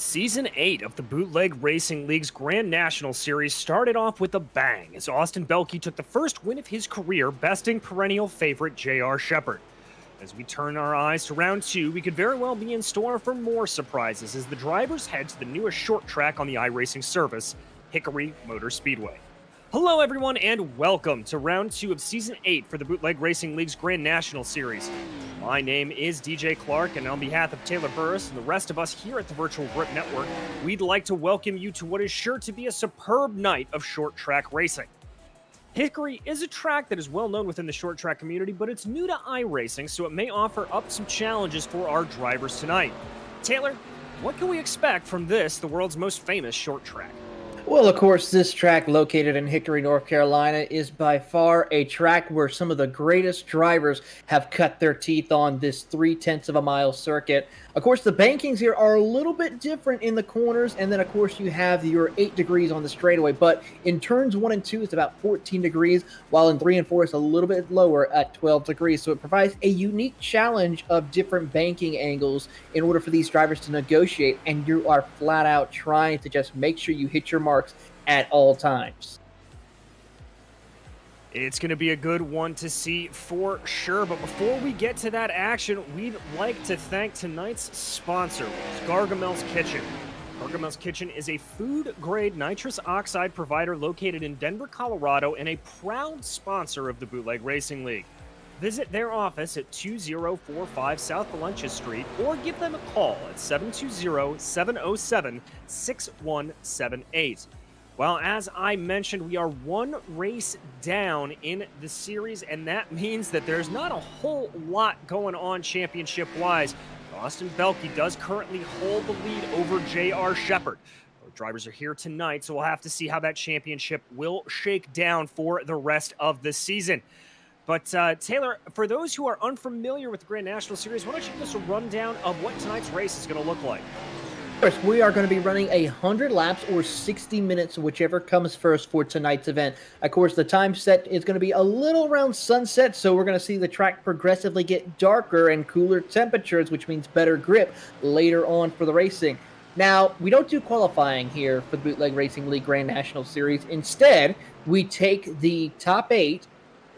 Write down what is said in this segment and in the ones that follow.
Season 8 of the Bootleg Racing League's Grand National Series started off with a bang as Austin Belke took the first win of his career, besting perennial favorite R Shepard. As we turn our eyes to round 2, we could very well be in store for more surprises as the drivers head to the newest short track on the iRacing service, Hickory Motor Speedway. Hello everyone and welcome to round 2 of Season 8 for the Bootleg Racing League's Grand National Series. My name is DJ Clark, and on behalf of Taylor Burris and the rest of us here at the Virtual Grip Network, we'd like to welcome you to what is sure to be a superb night of short track racing. Hickory is a track that is well known within the short track community, but it's new to iRacing, so it may offer up some challenges for our drivers tonight. Taylor, what can we expect from this, the world's most famous short track? Well, of course, this track located in Hickory, North Carolina is by far a track where some of the greatest drivers have cut their teeth on this 0.3 of a mile circuit. Of course, the bankings here are a little bit different in the corners, and then, of course, you have your 8 degrees on the straightaway. But in turns 1 and 2, it's about 14 degrees, while in 3 and 4, it's a little bit lower at 12 degrees. So it provides a unique challenge of different banking angles in order for these drivers to negotiate, and you are flat out trying to just make sure you hit your marks at all times. It's going to be a good one to see for sure, but before we get to that action, we'd like to thank tonight's sponsor, Gargamel's Kitchen. Gargamel's Kitchen is a food-grade nitrous oxide provider located in Denver, Colorado, and a proud sponsor of the Bootleg Racing League. Visit their office at 2045 South Valencia Street or give them a call at 720-707-6178. Well, as I mentioned, we are 1 race down in the series, and that means that there's not a whole lot going on championship-wise. Austin Belke does currently hold the lead over R Shepard. Both drivers are here tonight, so we'll have to see how that championship will shake down for the rest of the season. But Taylor, for those who are unfamiliar with the Grand National Series, why don't you give us a rundown of what tonight's race is going to look like? First, we are going to be running 100 laps or 60 minutes, whichever comes first for tonight's event. Of course, the time set is going to be a little around sunset, so we're going to see the track progressively get darker and cooler temperatures, which means better grip later on for the racing. Now, we don't do qualifying here for the Bootleg Racing League Grand National Series. Instead, we take the top 8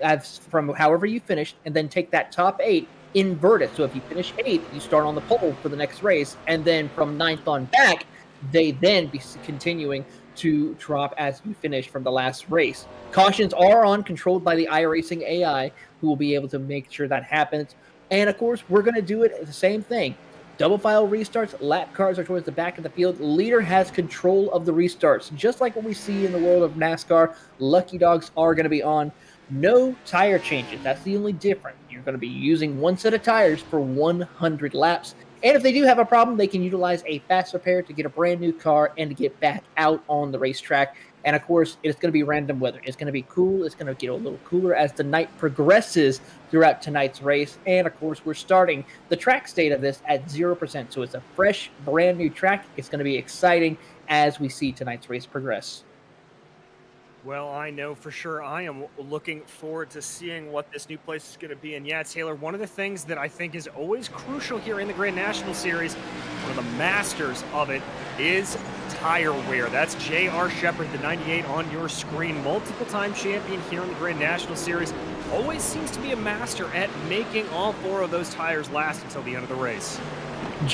as from however you finished, and then take that top 8, invert it. So if you finish 8th, you start on the pole for the next race, and then from 9th on back, they then be continuing to drop as you finish from the last race. Cautions are on, controlled by the iRacing AI, who will be able to make sure that happens. And of course, we're going to do it the same thing. Double file restarts, lap cars are towards the back of the field. Leader has control of the restarts. Just like what we see in the world of NASCAR, lucky dogs are going to be on. No tire changes. That's the only difference. You're going to be using 1 set of tires for 100 laps. And if they do have a problem, they can utilize a fast repair to get a brand new car and to get back out on the racetrack. And of course, it's going to be random weather. It's going to be cool. It's going to get a little cooler as the night progresses throughout tonight's race. And of course, we're starting the track state of this at 0%. So it's a fresh, brand new track. It's going to be exciting as we see tonight's race progress. Well, I know for sure I am looking forward to seeing what this new place is going to be. And yeah, Taylor, one of the things that I think is always crucial here in the Grand National Series, one of the masters of it, is tire wear. That's R Shepard, the 98 on your screen, multiple-time champion here in the Grand National Series. Always seems to be a master at making all 4 of those tires last until the end of the race.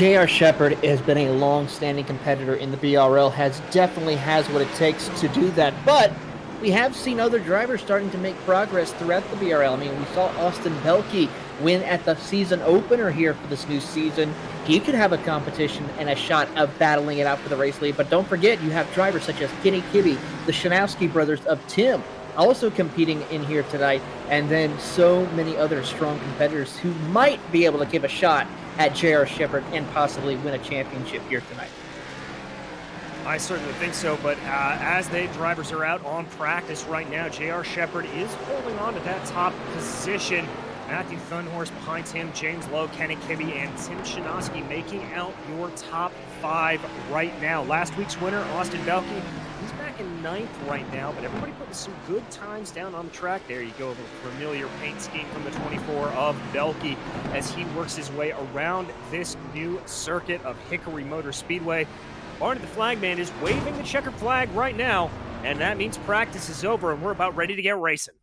R Shepard has been a long-standing competitor in the BRL, definitely has what it takes to do that, but we have seen other drivers starting to make progress throughout the BRL. I mean, we saw Austin Belke win at the season opener here for this new season. He could have a competition and a shot of battling it out for the race lead, but don't forget, you have drivers such as Kenny Kibbe, the Shanowski brothers of Tim, also competing in here tonight, and then so many other strong competitors who might be able to give a shot at R Shepard and possibly win a championship here tonight. I certainly think so, but as the drivers are out on practice right now, R Shepard is holding on to that top position. Matthew Thunhorse behind him, James Lowe, Kenny Kibbe, and Tim Shanowski making out your top 5 right now. Last week's winner, Austin Belke, he's back in 9th right now, but everybody putting some good times down on the track. There you go, the familiar paint scheme from the 24 of Belke as he works his way around this new circuit of Hickory Motor Speedway. Barney the flagman is waving the checkered flag right now, and that means practice is over and we're about ready to get racing.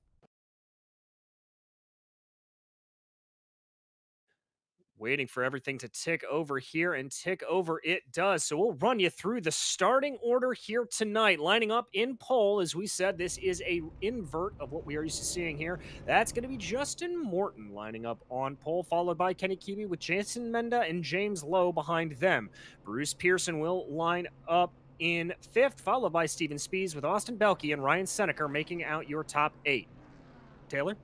Waiting for everything to tick over here, and tick over it does. So we'll run you through the starting order here tonight. Lining up in pole, as we said, this is a invert of what we are used to seeing here. That's going to be Justin Morton lining up on pole, followed by Kenny Keebe with Jason Menda and James Lowe behind them. Bruce Pearson will line up in fifth, followed by Steven Spees with Austin Belkey and Ryan Seneker making out your top 8. Taylor?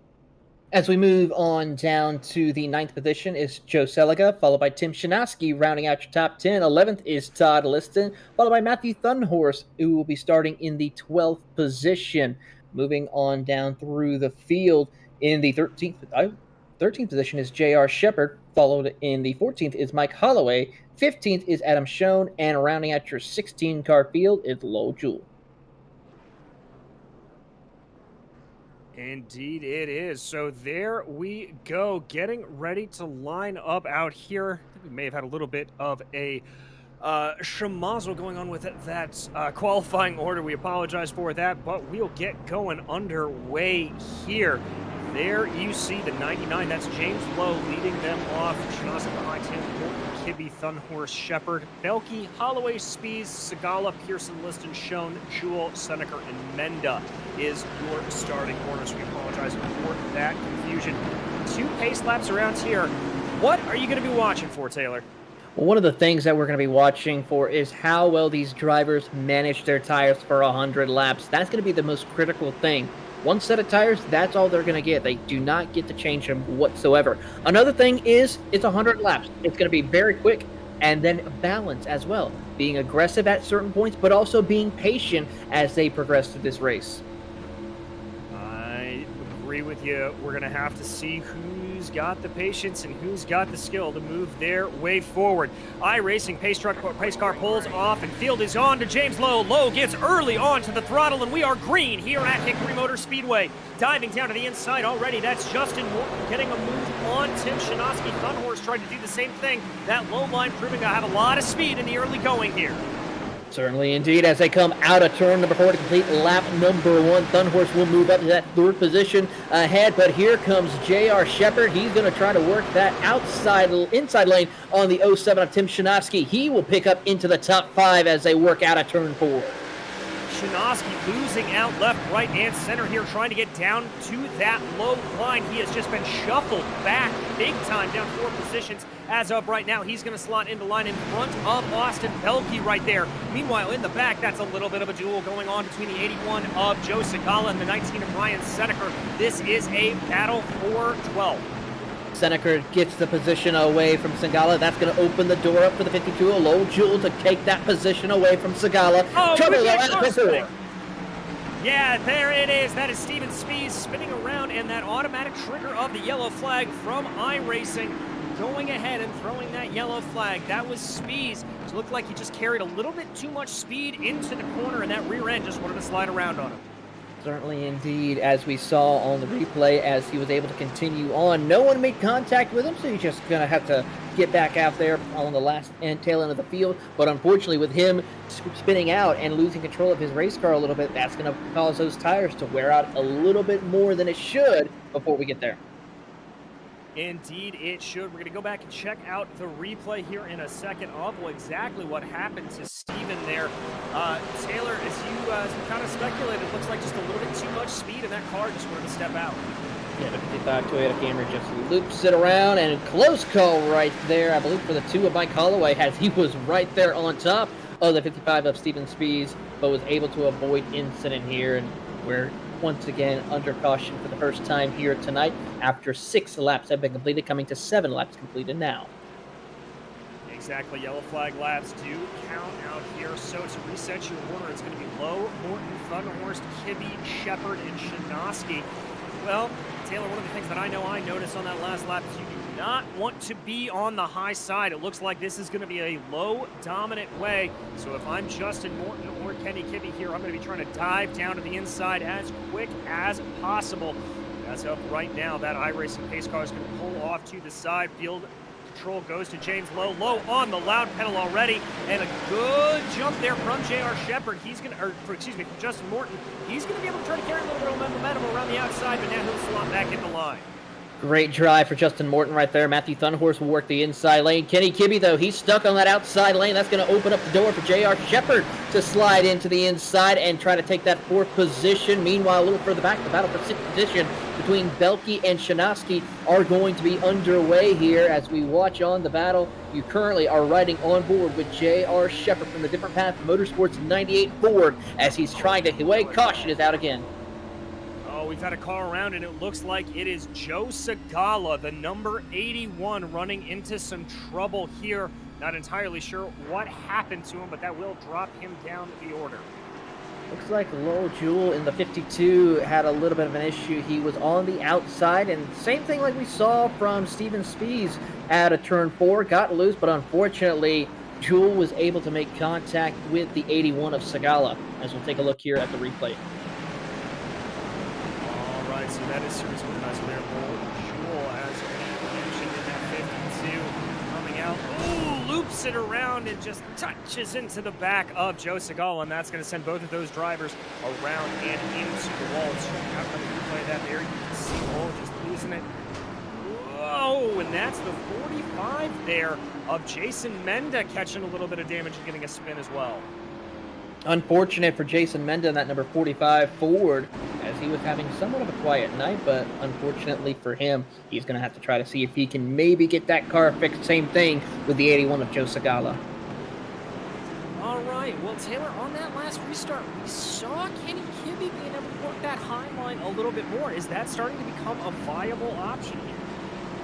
As we move on down to the 9th position is Joe Seliga, followed by Tim Shinowski, rounding out your top 10. 11th is Todd Liston, followed by Matthew Thunhorse, who will be starting in the 12th position. Moving on down through the field in the 13th position is R Shepard, followed in the 14th is Mike Holloway, 15th is Adam Schoen, and rounding out your 16-car field is Lowell Jewell. Indeed it is. So there we go, getting ready to line up out here. I think we may have had a little bit of a schmozzle going on with that qualifying order. We apologize for that, but we'll get going underway here. There you see the 99. That's James Lowe leading them off. Shinowski behind him. Kibbe, Thunhorse, Shepard, Belkey, Holloway, Spees, Segala, Pearson, Liston, Schoen, Jewell, Seneker, and Menda is your starting order. So we apologize for that confusion. 2 pace laps around here. What are you going to be watching for, Taylor? Well, one of the things that we're going to be watching for is how well these drivers manage their tires for 100 laps. That's going to be the most critical thing. One set of tires, that's all they're going to get. They do not get to change them whatsoever. Another thing is, it's 100 laps. It's going to be very quick, and then balance as well. Being aggressive at certain points, but also being patient as they progress through this race. I agree with you. We're going to have to see who's got the patience and who's got the skill to move their way forward. iRacing pace car pulls off, and field is on to James Lowe. Lowe gets early on to the throttle, and we are green here at Hickory Motor Speedway. Diving down to the inside already, that's Justin Morton getting a move on Tim Shinowski. Thunhorse tried to do the same thing. That low line proving to have a lot of speed in the early going here. Certainly indeed. As they come out of turn number 4 to complete lap number 1, Thunhorse will move up to that 3rd position ahead. But here comes R Shepard. He's going to try to work that inside lane on the 07 of Tim Shinowski. He will pick up into the top 5 as they work out of turn 4. Shinowski losing out left, right, and center here, trying to get down to that low line. He has just been shuffled back big time, down 4 positions. As of right now, he's going to slot into line in front of Austin Belkey right there. Meanwhile, in the back, that's a little bit of a duel going on between the 81 of Joe Segala and the 19 of Ryan Seneker. This is a battle for 12. Seneker gets the position away from Segala. That's going to open the door up for the 52 of Lowell Jewell to take that position away from Segala. Oh, Trouble at 4. Yeah, there it is. That is Steven Spees spinning around, and that automatic trigger of the yellow flag from iRacing going ahead and throwing that yellow flag. That was Spees. It looked like he just carried a little bit too much speed into the corner, and that rear end just wanted to slide around on him. Certainly indeed, as we saw on the replay, as he was able to continue on. No one made contact with him, so he's just going to have to get back out there on the last tail end of the field. But unfortunately, with him spinning out and losing control of his race car a little bit, that's going to cause those tires to wear out a little bit more than it should before we get there. Indeed, it should. We're going to go back and check out the replay here in a second of exactly what happened to Steven there. Taylor, as we kind of speculated, it looks like just a little bit too much speed, and that car just wanted to step out. Yeah, the 55 Toyota Camry just loops it around, and close call right there, I believe, for the 2 of Mike Holloway, as he was right there on top of the 55 of Steven Spees, but was able to avoid incident here, and we're once again under caution for the first time here tonight after 6 laps have been completed, coming to 7 laps completed now. Exactly. Yellow flag laps do count out here. So to reset your order, it's going to be Lowe, Morton, Thunhorse, Kibbe, Shepard, and Shinowski. Well, Taylor, one of the things that I noticed on that last lap is you do not want to be on the high side. It looks like this is going to be a low dominant way. So if I'm Justin Morton or Kenny Kibbe here, I'm going to be trying to dive down to the inside as quick as possible. As of right now, that iRacing pace car is going to pull off to the side. Field control goes to James Lowe. Lowe on the loud pedal already, and a good jump there from R Shepard. He's going to, from Justin Morton. He's going to be able to try to carry a little bit of momentum around the outside, but now he'll slot back in the line. Great drive for Justin Morton right there. Matthew Thunhorse will work the inside lane. Kenny Kibbe, though, he's stuck on that outside lane. That's going to open up the door for R Shepard to slide into the inside and try to take that fourth position. Meanwhile, a little further back, the battle for sixth position between Belke and Shanoski are going to be underway here as we watch on the battle. You currently are riding on board with R Shepard from the Different Path Motorsports 98 Ford as he's trying to weigh. Caution is out again. We've had a car around, and it looks like it is Joe Segala, the number 81, running into some trouble here. Not entirely sure what happened to him, but that will drop him down the order. Looks like Lowell Jewell in the 52 had a little bit of an issue. He was on the outside, and same thing like we saw from Steven Spies at a turn 4, got loose, but unfortunately, Jewell was able to make contact with the 81 of Segala, as we'll take a look here at the replay. So that is series organizer there. Jewell, as we mentioned in that 52, coming out. Ooh, loops it around and just touches into the back of Joe Segala, and that's going to send both of those drivers around and into the wall. Check out how they replay that there. You can see Lowell just losing it. Whoa, and that's the 45 there of Jason Menda catching a little bit of damage and getting a spin as well. Unfortunate for Jason Menda in that number 45 Ford, as he was having somewhat of a quiet night, but unfortunately for him, he's going to have to try to see if he can maybe get that car fixed. Same thing with the 81 of Joe Segala. All right, well, Taylor, on that last restart, we saw Kenny Kibbe being able to work that high line a little bit more. Is that starting to become a viable option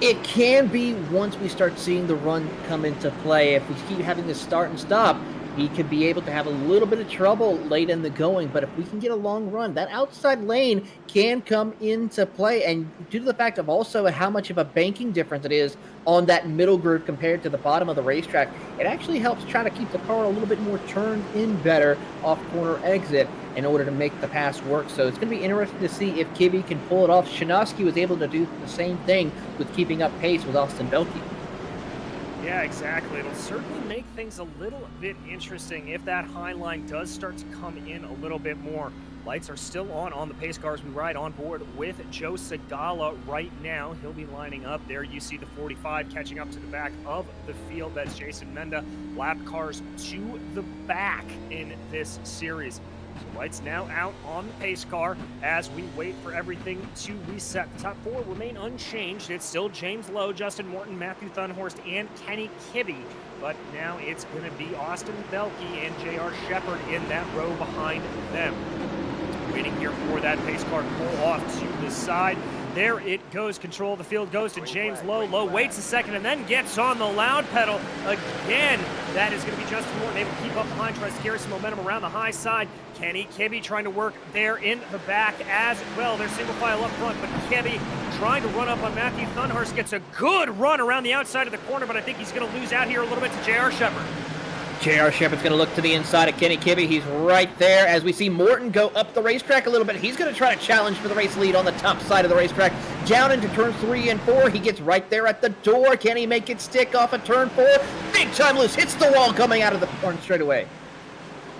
here? It can be once we start seeing the run come into play. If we keep having this start and stop, he could be able to have a little bit of trouble late in the going, but if we can get a long run, that outside lane can come into play. And due to the fact of also how much of a banking difference it is on that middle groove compared to the bottom of the racetrack, it actually helps try to keep the car a little bit more turned in better off corner exit in order to make the pass work. So it's going to be interesting to see if Kibbe can pull it off. Shanoski was able to do the same thing with keeping up pace with Austin Belke. Yeah, exactly. It'll certainly make things a little bit interesting if that high line does start to come in a little bit more. Lights are still on the pace cars. We ride on board with Joe Segala right now. He'll be lining up there. You see the 45 catching up to the back of the field. That's Jason Menda. Lap cars to the back in this series. So lights now out on the pace car as we wait for everything to reset. The top 4 remain unchanged. It's still James Lowe, Justin Morton, Matthew Thunhorst, and Kenny Kibbe. But now it's going to be Austin Belke and R Shepard in that row behind them. Waiting here for that pace car to pull off to the side. There it goes. Control of the field goes to James Lowe. Lowe waits a second and then gets on the loud pedal again. That is going to be Justin Morton able to keep up behind, tries to carry some momentum around the high side. Kenny Kibbe trying to work there in the back as well. They're single file up front, but Kibbe trying to run up on Matthew Thunhorst. Gets a good run around the outside of the corner, but I think he's going to lose out here a little bit to R Shepard. R Shepard's going to look to the inside of Kenny Kibbe. He's right there as we see Morton go up the racetrack a little bit. He's going to try to challenge for the race lead on the top side of the racetrack. Down into turns 3 and 4. He gets right there at the door. Can he make it stick off of turn 4? Big time loose. Hits the wall coming out of the corner straightaway.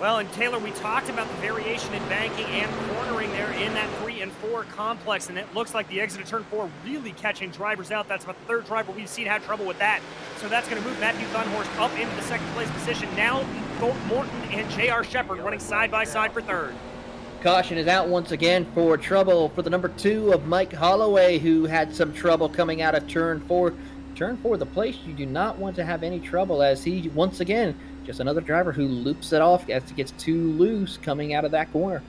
Well, and Taylor, we talked about the variation in banking and cornering there in that 3 and 4 complex, and it looks like the exit of turn 4 really catching drivers out. That's about the 3rd driver we've seen have trouble with that. So that's going to move Matthew Thunhorst up into the 2nd place position. Now, Morton and R Shepard running side by side for 3rd. Caution is out once again for trouble for the number 2 of Mike Holloway, who had some trouble coming out of turn 4. Turn 4, the place you do not want to have any trouble, as he, once again, just another driver who loops it off as it gets too loose coming out of that corner.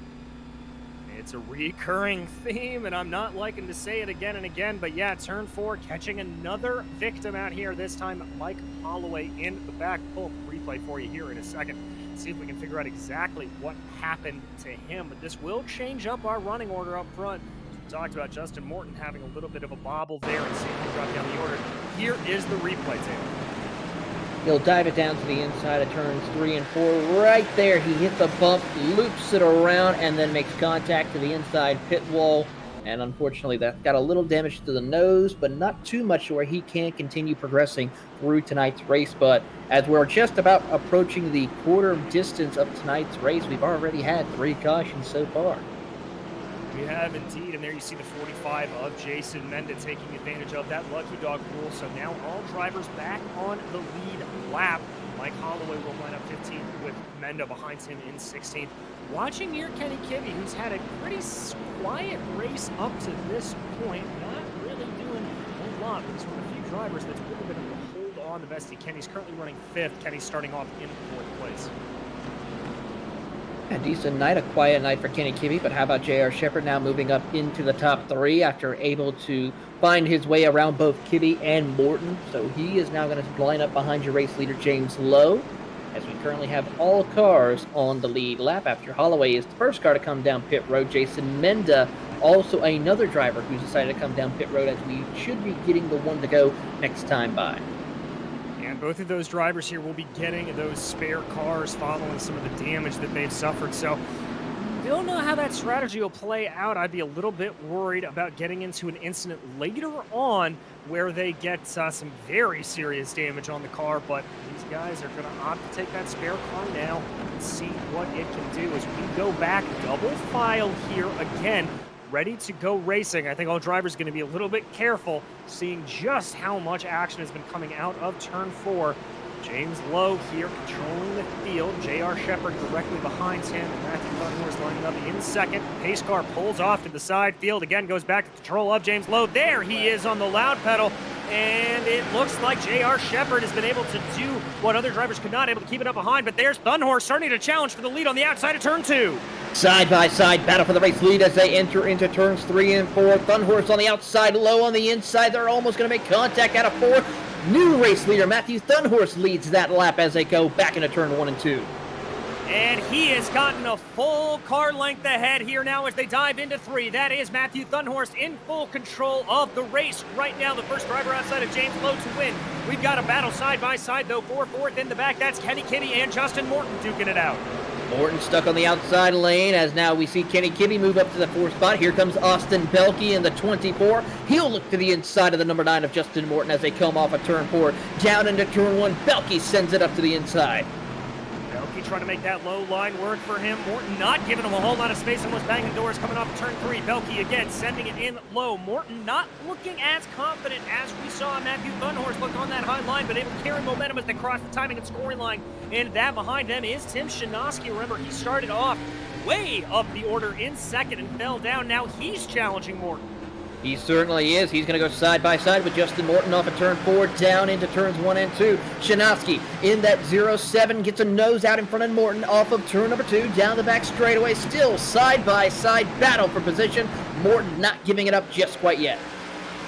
It's a recurring theme, and I'm not liking to say it again and again, but yeah, turn 4, catching another victim out here, this time Mike Holloway in the back. Pull up a replay for you here in a second. See if we can figure out exactly what happened to him, but this will change up our running order up front. We talked about Justin Morton having a little bit of a bobble there and seeing him drop down the order. Here is the replay, Taylor. He'll dive it down to the inside of turns 3 and 4. Right there, he hit the bump, loops it around, and then makes contact to the inside pit wall And unfortunately, that got a little damage to the nose, but not too much where he can continue progressing through tonight's race. But as we're just about approaching the quarter distance of tonight's race, we've already had 3 cautions so far. We have indeed, and there you see the 45 of Jason Menda taking advantage of that lucky dog rule. So now all drivers back on the lead lap. Mike Holloway will line up 15th with Menda behind him in 16th. Watching here Kenny Kibbe, who's had a pretty quiet race up to this point, not really doing a whole lot. He's one of the few drivers that's really been able to hold on the best he can. He's currently running 5th. Kenny's starting off in 4th place. A decent night, a quiet night for Kenny Kibbe, but how about R Shepard now moving up into the top 3 after able to find his way around both Kibbe and Morton. So he is now going to line up behind your race leader, James Lowe, as we currently have all cars on the lead lap after Holloway is the first car to come down pit road. Jason Menda, also another driver who's decided to come down pit road, as we should be getting the one to go next time by. And both of those drivers here will be getting those spare cars following some of the damage that they've suffered. So don't know how that strategy will play out. I'd be a little bit worried about getting into an incident later on where they get some very serious damage on the car, but these guys are going to opt to take that spare car now and see what it can do as we go back double file here again, ready to go racing. I think all drivers are going to be a little bit careful, seeing just how much action has been coming out of turn 4. James Lowe here controlling the field. R Shepard directly behind him. And Matthew Dunmore lining up in 2nd. Pace car pulls off to the side field. Again, goes back to control of James Lowe. There he is on the loud pedal. And it looks like R Shepard has been able to do what other drivers could not, able to keep it up behind. But there's Dunhorse starting to challenge for the lead on the outside of turn 2. Side-by-side battle for the race lead as they enter into turns 3 and 4. Dunhorse on the outside, Lowe on the inside. They're almost going to make contact out of 4. New race leader Matthew Dunhorse leads that lap as they go back into turn 1 and 2. And he has gotten a full car length ahead here now as they dive into 3. That is Matthew Dunhorse in full control of the race right now. The first driver outside of James Lowe to win. We've got a battle side by side though for 4th in the back. That's Kenny Kibbe and Justin Morton duking it out. Morton stuck on the outside lane as now we see Kenny Kibbe move up to the 4th spot. Here comes Austin Belke in the 24. He'll look to the inside of the number 9 of Justin Morton as they come off of turn 4. Down into turn 1, Belke sends it up to the inside. Belke trying to make that low line work for him. Morton not giving him a whole lot of space, almost banging doors coming off of turn 3. Belke again sending it in low. Morton not looking as confident as we saw Matthew Dunhorse look on that high line, but able to carry momentum as they cross the timing and scoring line. And that behind them is Tim Shinoski. Remember, he started off way up the order in 2nd and fell down. Now he's challenging Morton. He certainly is. He's going to go side by side with Justin Morton off of turn 4 down into turns 1 and 2. Shinoski in that 0-7 gets a nose out in front of Morton off of turn number 2 down the back straightaway. Still side by side battle for position. Morton not giving it up just quite yet.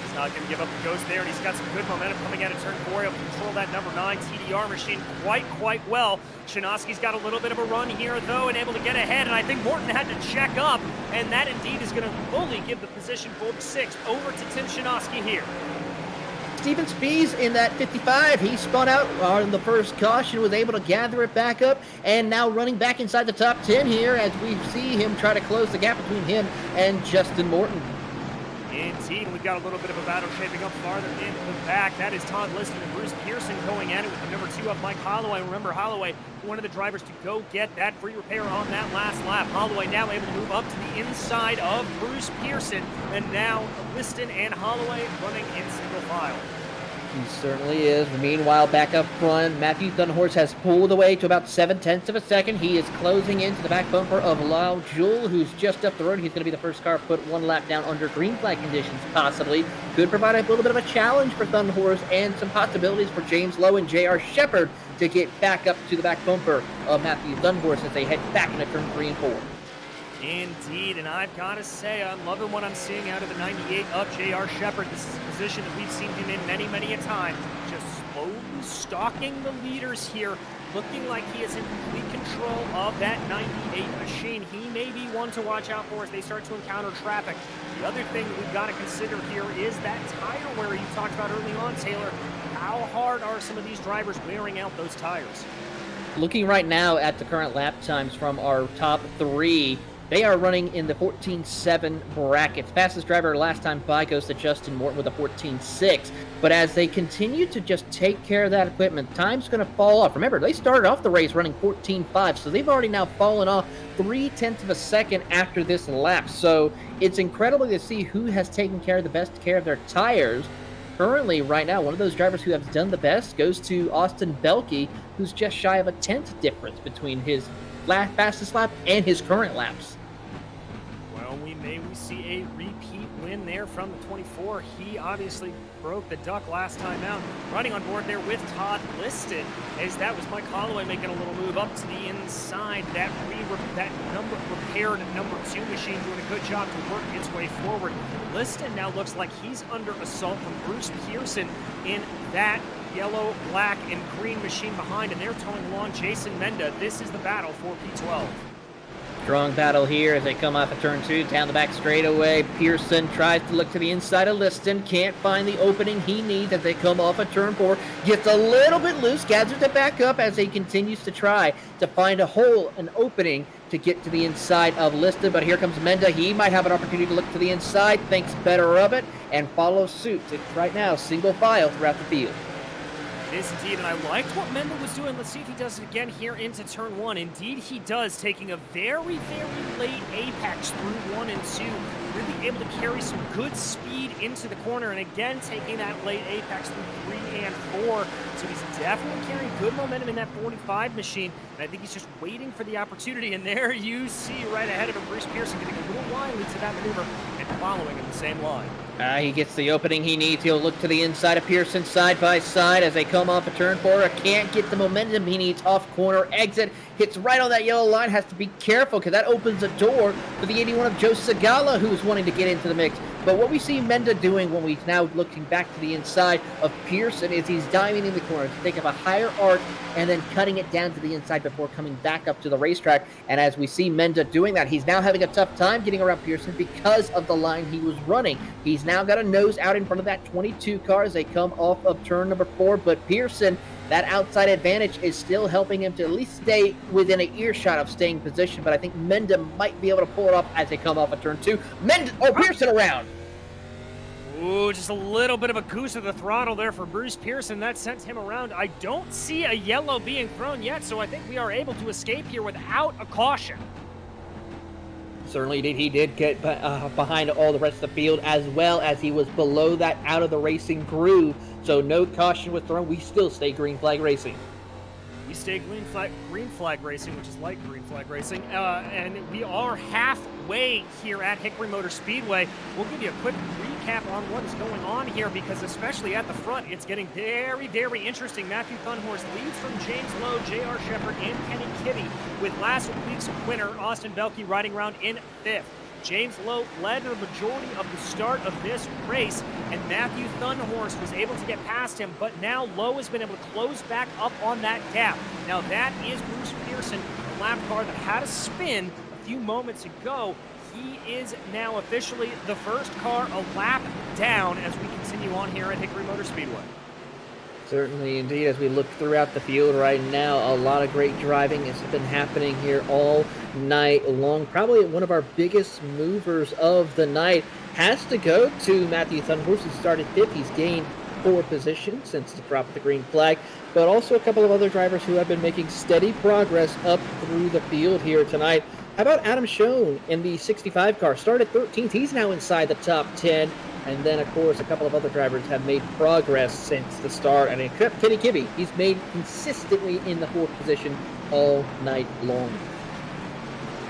He's not going to give up the ghost there, and he's got some good momentum coming out of turn 4. Able to control that number 9 TDR machine quite well. Shinoski's got a little bit of a run here, though, and able to get ahead, and I think Morton had to check up, and that indeed is going to fully give the position for 6th over to Tim Shinoski here. Steven Spies in that 55. He spun out on the first caution, was able to gather it back up, and now running back inside the top 10 here as we see him try to close the gap between him and Justin Morton. Indeed, we've got a little bit of a battle shaping up farther in the back. That is Todd Liston and Bruce Pearson going at it with the number 2 of Mike Holloway. Remember, Holloway, one of the drivers to go get that free repair on that last lap. Holloway now able to move up to the inside of Bruce Pearson. And now Liston and Holloway running in single file. He certainly is. Meanwhile, back up front, Matthew Dunhorse has pulled away to about 0.7 of a second. He is closing into the back bumper of Lyle Jewell, who's just up the road. He's going to be the first car put 1 lap down under green flag conditions, possibly. Could provide a little bit of a challenge for Dunhorse and some possibilities for James Lowe and R Shepard to get back up to the back bumper of Matthew Dunhorse as they head back into turn 3 and 4. Indeed, and I've got to say, I'm loving what I'm seeing out of the 98 of R Shepard. This is a position that we've seen him in many a time. Just slowly stalking the leaders here, looking like he is in complete control of that 98 machine. He may be one to watch out for as they start to encounter traffic. The other thing that we've got to consider here is that tire wear you talked about early on, Taylor. How hard are some of these drivers wearing out those tires? Looking right now at the current lap times from our top 3, They are running in the 14.7 bracket. Fastest driver last time by goes to Justin Morton with a 14.6. But as they continue to just take care of that equipment, time's going to fall off. Remember, they started off the race running 14.5, so they've already now fallen off 0.3 of a second after this lap. So it's incredible to see who has taken the best care of their tires. Currently, right now, one of those drivers who has done the best goes to Austin Belkey, who's just shy of a 10th difference between his fastest lap and his current laps. Well, we see a repeat win there from the 24. He obviously broke the duck last time out. Running on board there with Todd Liston, as that was Mike Holloway making a little move up to the inside. That repaired number 2 machine doing a good job to work its way forward. Liston now looks like he's under assault from Bruce Pearson in that yellow, black, and green machine behind, and they're towing along Jason Menda. This is the battle for P12. Strong battle here as they come off of turn 2, down the back straightaway. Pearson tries to look to the inside of Liston, can't find the opening he needs as they come off of turn 4. Gets a little bit loose, gathers it back up as he continues to try to find a hole, an opening to get to the inside of Liston. But here comes Menda. He might have an opportunity to look to the inside, thinks better of it, and follows suit. It's right now single file throughout the field. It is indeed, and I liked what Menda was doing. Let's see if he does it again here into turn 1. Indeed, he does, taking a very, very late apex through 1 and 2. Really able to carry some good speed into the corner, and again, taking that late apex through 3 and 4. So he's definitely carrying good momentum in that 45 machine, and I think he's just waiting for the opportunity. And there you see right ahead of him, Bruce Pearson getting a little wily to that maneuver and following in the same line. He gets the opening he needs. He'll look to the inside of Pearson side by side as they come off a turn 4. Can't get the momentum he needs off corner exit. Hits right on that yellow line. Has to be careful because that opens a door for the 81 of Joe Segala, who's wanting to get into the mix. But what we see Menda doing when we're now looking back to the inside of Pearson is he's diving in the corner to think of a higher arc and then cutting it down to the inside before coming back up to the racetrack. And as we see Menda doing that, he's now having a tough time getting around Pearson because of the line he was running. He's now got a nose out in front of that 22 car as they come off of turn number 4. But Pearson, that outside advantage is still helping him to at least stay within an earshot of staying position. But I think Menda might be able to pull it off as they come off of turn 2. Pearson around. Ooh, just a little bit of a goose of the throttle there for Bruce Pearson. That sent him around. I don't see a yellow being thrown yet, so I think we are able to escape here without a caution. Certainly did. He did get behind all the rest of the field, as well as he was below that out of the racing groove. So no caution was thrown. We still stay green flag racing. We stay green flag racing, which is like green flag racing, and we are halfway here at Hickory Motor Speedway. We'll give you a quick recap on what is going on here, because especially at the front, it's getting very, very interesting. Matthew Thunhorse leads from James Lowe, R Shepard, and Kenny Kitty, with last week's winner, Austin Belkey, riding around in 5th. James Lowe led the majority of the start of this race, and Matthew Thunhorse was able to get past him, but now Lowe has been able to close back up on that gap. Now that is Bruce Pearson, the lap car that had a spin a few moments ago. He is now officially the first car a lap down as we continue on here at Hickory Motor Speedway. Certainly, indeed, as we look throughout the field right now, a lot of great driving has been happening here all night long. Probably one of our biggest movers of the night has to go to Matthew Thunhorse, who started 5th. He's gained 4 positions since the drop of the green flag, but also a couple of other drivers who have been making steady progress up through the field here tonight. How about Adam Schoen in the 65 car? Started 13th. He's now inside the top 10. And then, of course, a couple of other drivers have made progress since the start. And except Kenny Kibbe, he's made consistently in the 4th position all night long.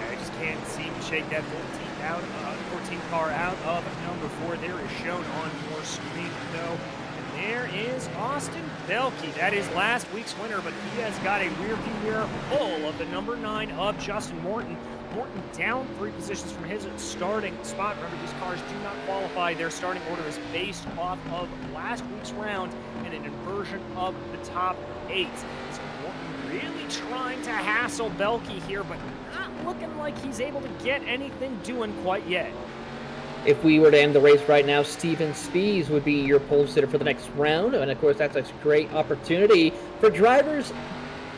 I just can't seem to shake that 14 car out of number 4. There is shown on your screen, though. And there is Austin Belkey. That is last week's winner, but he has got a rearview mirror full of the number 9 of Justin Morton. Morton down 3 positions from his starting spot. Remember, these cars do not qualify. Their starting order is based off of last week's round and an inversion of the top 8. So Morton really trying to hassle Belkey here, but not looking like he's able to get anything doing quite yet. If we were to end the race right now, Steven Spies would be your pole sitter for the next round. And, of course, that's a great opportunity for drivers,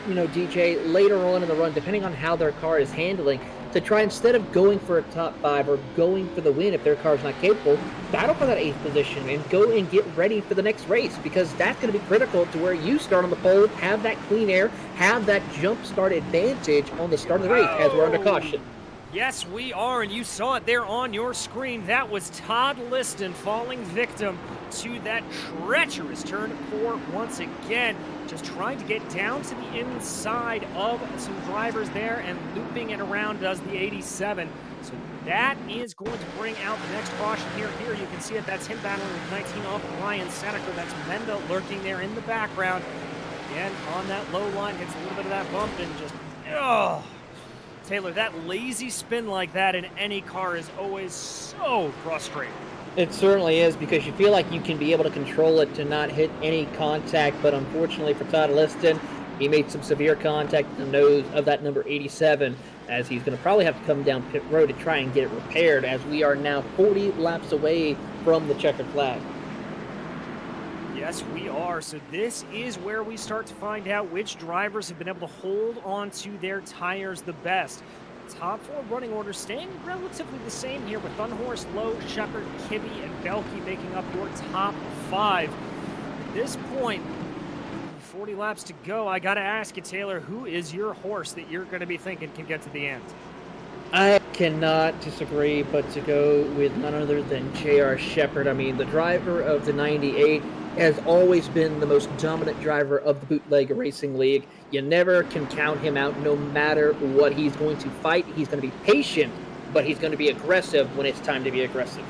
DJ, later on in the run, depending on how their car is handling, to try, instead of going for a top 5 or going for the win if their car's not capable, battle for that 8th position and go and get ready for the next race, because that's going to be critical to where you start on the pole, have that clean air, have that jump start advantage on the start of the race as we're under caution. Yes, we are, and you saw it there on your screen. That was Todd Liston falling victim to that treacherous turn 4 once again. Just trying to get down to the inside of some drivers there and looping it around does the 87. So that is going to bring out the next caution here. Here you can see it. That's him battling with 19 off Ryan Seneca. That's Menda lurking there in the background. Again, on that low line, hits a little bit of that bump and just, Taylor, that lazy spin like that in any car is always so frustrating. It certainly is, because you feel like you can be able to control it to not hit any contact, but unfortunately for Todd Liston, he made some severe contact in the nose of that number 87, as he's going to probably have to come down pit road to try and get it repaired, as we are now 40 laps away from the checkered flag. Yes, we are. So this is where we start to find out which drivers have been able to hold on to their tires the best. Top 4 running order staying relatively the same here, with Thunhorse, Lowe, Shepard, Kibbe, and Belke making up your top 5. At this point, 40 laps to go, I got to ask you, Taylor, who is your horse that you're going to be thinking can get to the end? I cannot disagree but to go with none other than R Shepard. I mean, the driver of the 98 has always been the most dominant driver of the Bootleg Racing League. You never can count him out, no matter what he's going to fight. He's going to be patient, but he's going to be aggressive when it's time to be aggressive.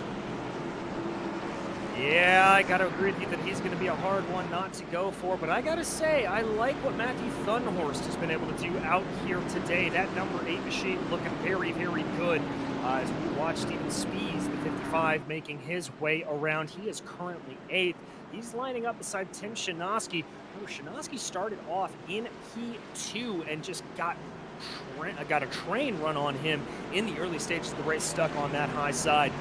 Yeah, I got to agree with you that he's going to be a hard one not to go for, but I got to say, I like what Matthew Thunhorst has been able to do out here today. That number 8 machine looking very, very good. As we watch Steven Spees, the 55, making his way around. He is currently 8th. He's lining up beside Tim Shanoski. Shanoski started off in P2 and just got a train run on him in the early stages of the race, stuck on that high side.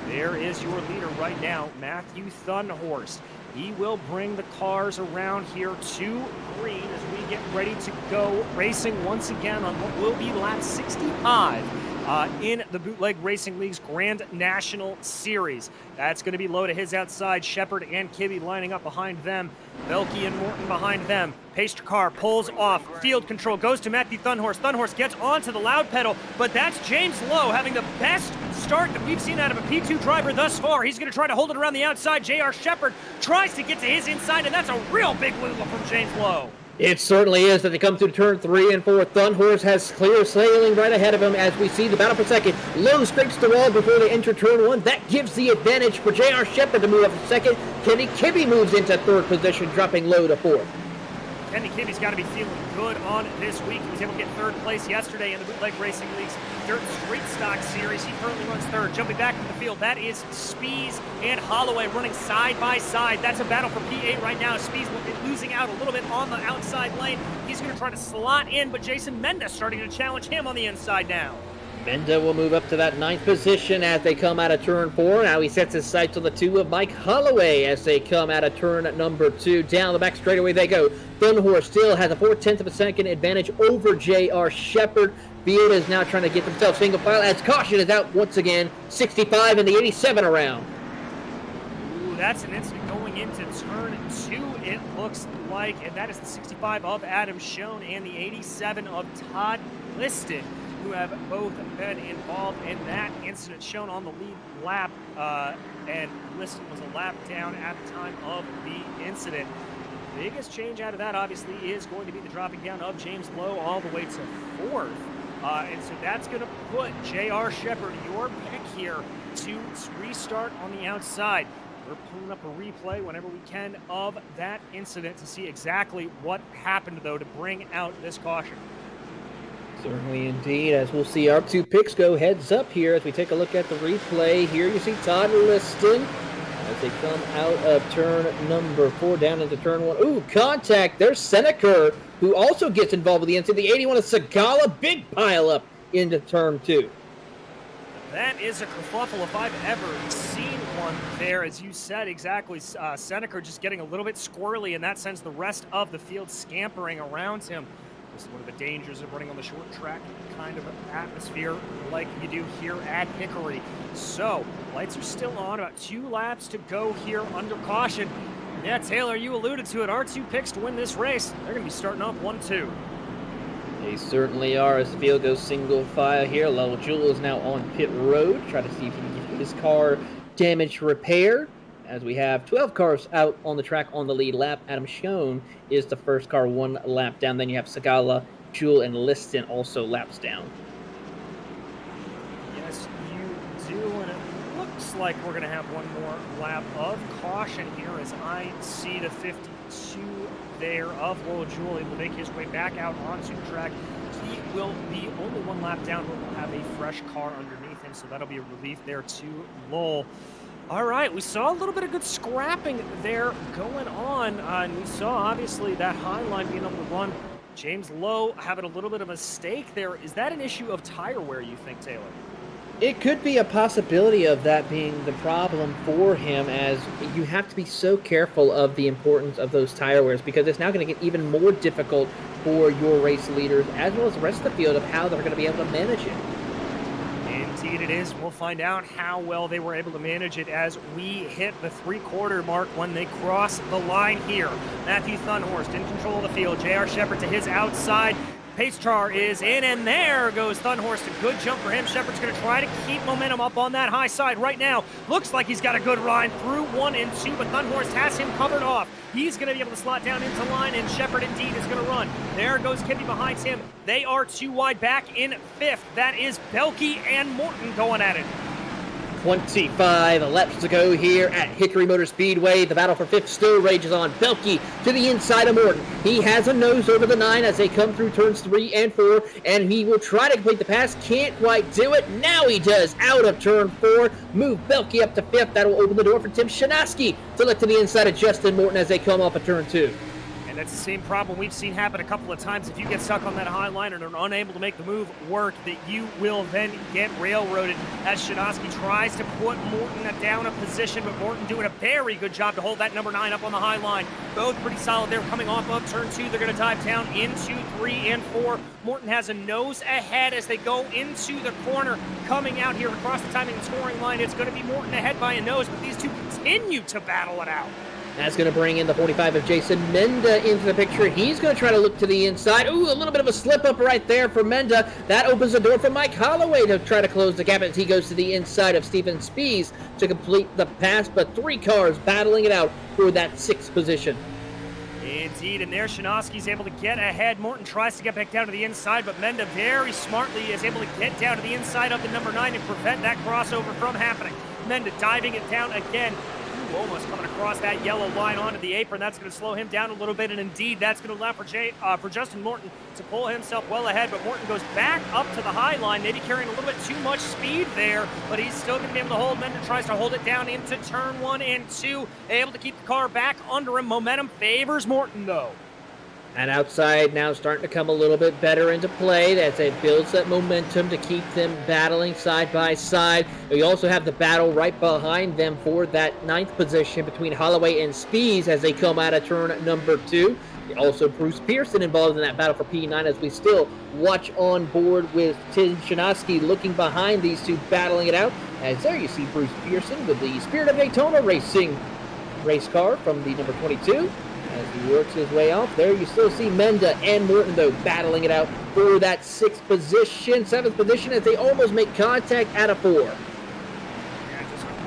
There is your leader right now, Matthew Thunhorst. He will bring the cars around here to green as we get ready to go racing once again on what will be lap 65 in the Bootleg Racing League's Grand National Series. That's going to be low to his outside. Shepard and Kibbe lining up behind them. Belke and Morton behind them. Pacer car pulls off. Field control goes to Matthew Thunhorst. Thunhorst gets onto the loud pedal, but that's James Lowe having the best start that we've seen out of a P2 driver thus far. He's going to try to hold it around the outside. R Shepard tries to get to his inside, and that's a real big wiggle from James Lowe. It certainly is as they come through turn 3 and 4. Thunhorst has clear sailing right ahead of him as we see the battle for second. Lowe scrapes the wall before they enter turn 1. That gives the advantage for R Shepard to move up to second. Kenny Kibbe moves into 3rd position, dropping Lowe to 4th. Kenny Kibbe's got to be feeling good on this week. He was able to get 3rd place yesterday in the Bootleg Racing League's Dirt Street Stock Series. He currently runs 3rd. Jumping back into the field, that is Spees and Holloway running side by side. That's a battle for P8 right now. Spees losing out a little bit on the outside lane. He's going to try to slot in, but Jason Menda starting to challenge him on the inside now. Menda will move up to that 9th position as they come out of turn 4. Now he sets his sights on the 2 of Mike Holloway as they come out of turn number 2. Down the back straightaway they go. Thunhorst still has a 4/10 of a second advantage over R Shepard. Field is now trying to get themselves single file as caution is out once again. 65 and the 87 around. Ooh, that's an incident going into turn 2, it looks like, and that is the 65 of Adam Schoen and the 87 of Todd Liston, who have both been involved in that incident. Shown on the lead lap, and Liston was a lap down at the time of the incident. The biggest change out of that, obviously, is going to be the dropping down of James Lowe all the way to 4th. And so that's going to put R Shepard, your pick here, to restart on the outside. We're pulling up a replay whenever we can of that incident to see exactly what happened, though, to bring out this caution. Certainly indeed, as we'll see our 2 picks go heads up here as we take a look at the replay. Here you see Todd Liston as they come out of turn number 4 down into turn 1. Ooh, contact. There's Seneca, who also gets involved with the incident. The 81 of Segala, big pile up into turn 2. That is a kerfuffle if I've ever seen one there. As you said, exactly. Seneca just getting a little bit squirrely, and that sends the rest of the field scampering around him. This is one of the dangers of running on the short track kind of atmosphere like you do here at Hickory. So, lights are still on, about 2 laps to go here under caution. Yeah, Taylor, you alluded to it. Our 2 picks to win this race, they're going to be starting off 1-2. They certainly are as the field goes single file here. Lil Jewel is now on pit road, try to see if he can get his car damage repaired. As we have 12 cars out on the track on the lead lap. Adam Schoen is the first car 1 lap down. Then you have Sagala, Jewel, and Liston also laps down. Yes, you do, and it looks like we're going to have 1 more lap of caution here as I see the 52 there of Lil Jewel able to make his way back out onto the track. He will be only 1 lap down, but we'll have a fresh car underneath him, so that'll be a relief there to Lowell. All right, we saw a little bit of good scrapping there going on, and we saw obviously that high line being able to run. James Lowe having a little bit of a mistake there. Is that an issue of tire wear, you think, Taylor? It could be a possibility of that being the problem for him, as you have to be so careful of the importance of those tire wears, because it's now going to get even more difficult for your race leaders as well as the rest of the field of how they're going to be able to manage it. Indeed it is. We'll find out how well they were able to manage it as we hit the 3/4 mark when they cross the line here. Matthew Thunhorst in control of the field. R Shepard to his outside. Pace car is in, and there goes Thunhorst. A good jump for him. Shepard's going to try to keep momentum up on that high side right now. Looks like he's got a good ride through 1 and 2, but Thunhorst has him covered off. He's going to be able to slot down into line, and Shepard indeed is going to run. There goes Kibbe behind him. They are 2 wide back in 5th. That is Belke and Morton going at it. 25 laps to go here at Hickory Motor Speedway. The battle for 5th still rages on. Belke to the inside of Morton. He has a nose over the 9 as they come through turns 3 and 4, and he will try to complete the pass. Can't quite do it. Now he does out of turn 4. Move Belke up to 5th. That will open the door for Tim Shanoski to look to the inside of Justin Morton as they come off of turn 2. And that's the same problem we've seen happen a couple of times. If you get stuck on that high line and are unable to make the move work, that you will then get railroaded as Shanoski tries to put Morton down a position, but Morton doing a very good job to hold that number 9 up on the high line. Both pretty solid there coming off of turn 2. They're going to dive down into 3 and 4. Morton has a nose ahead as they go into the corner. Coming out here across the timing and scoring line, it's going to be Morton ahead by a nose, but these two continue to battle it out. That's going to bring in the 45 of Jason Menda into the picture. He's going to try to look to the inside. Ooh, a little bit of a slip up right there for Menda. That opens the door for Mike Holloway to try to close the gap as he goes to the inside of Stephen Spees to complete the pass, but 3 cars battling it out for that 6th position. Indeed, and there Shanoski's able to get ahead. Morton tries to get back down to the inside, but Menda very smartly is able to get down to the inside of the number 9 and prevent that crossover from happening. Menda diving it down again. Almost coming across that yellow line onto the apron. That's going to slow him down a little bit, and indeed that's going to allow for Justin Morton to pull himself well ahead, but Morton goes back up to the high line, maybe carrying a little bit too much speed there, but he's still going to be able to hold. Menda tries to hold it down into turn 1 and 2, able to keep the car back under him. Momentum favors Morton, though. And outside now starting to come a little bit better into play as it builds that momentum to keep them battling side by side. We also have the battle right behind them for that 9th position between Holloway and Spees as they come out of turn number 2. Also Bruce Pearson involved in that battle for P9 as we still watch on board with Tim Shanoski looking behind these two battling it out. As there you see Bruce Pearson with the Spirit of Daytona Racing race car from the number 22. As he works his way off, there you still see Menda and Morton, though, battling it out for that 6th position, 7th position, as they almost make contact out of 4. Yeah,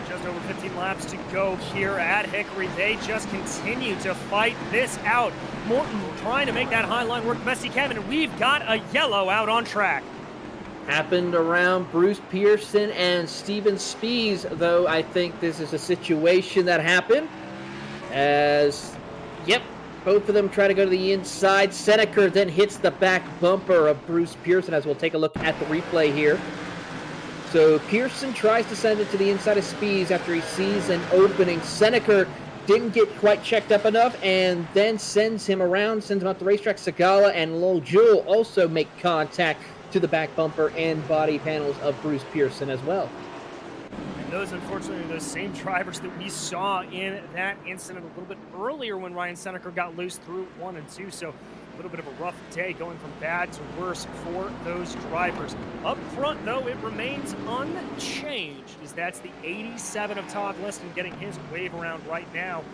just over 15 laps to go here at Hickory. They just continue to fight this out. Morton trying to make that high line work the best he can, and we've got a yellow out on track. Happened around Bruce Pearson and Stephen Spees, though I think this is a situation that happened as... Yep, both of them try to go to the inside. Seneca then hits the back bumper of Bruce Pearson, as we'll take a look at the replay here. So Pearson tries to send it to the inside of Spees after he sees an opening. Seneca didn't get quite checked up enough and then sends him around, sends him out the racetrack. Sagala and Lil Jewel also make contact to the back bumper and body panels of Bruce Pearson as well. Those, unfortunately, are those same drivers that we saw in that incident a little bit earlier when Ryan Seneca got loose through 1 and 2. So little bit of a rough day going from bad to worse for those drivers. Up front, though, it remains unchanged, as that's the 87 of Todd Liston getting his wave around right now.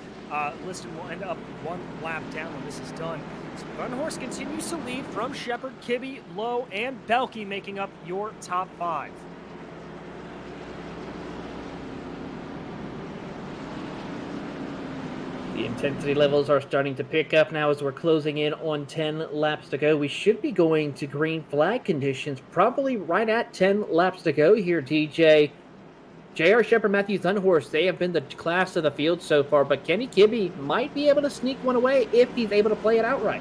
Liston will end up 1 lap down when this is done. So Thunhorse continues to lead from Shepard, Kibbe, Lowe, and Belke, making up your top 5. The intensity levels are starting to pick up now as we're closing in on 10 laps to go. We should be going to green flag conditions probably right at 10 laps to go here, DJ. R Shepard, Matthew Thunhorse, they have been the class of the field so far, but Kenny Kibbe might be able to sneak one away if he's able to play it outright.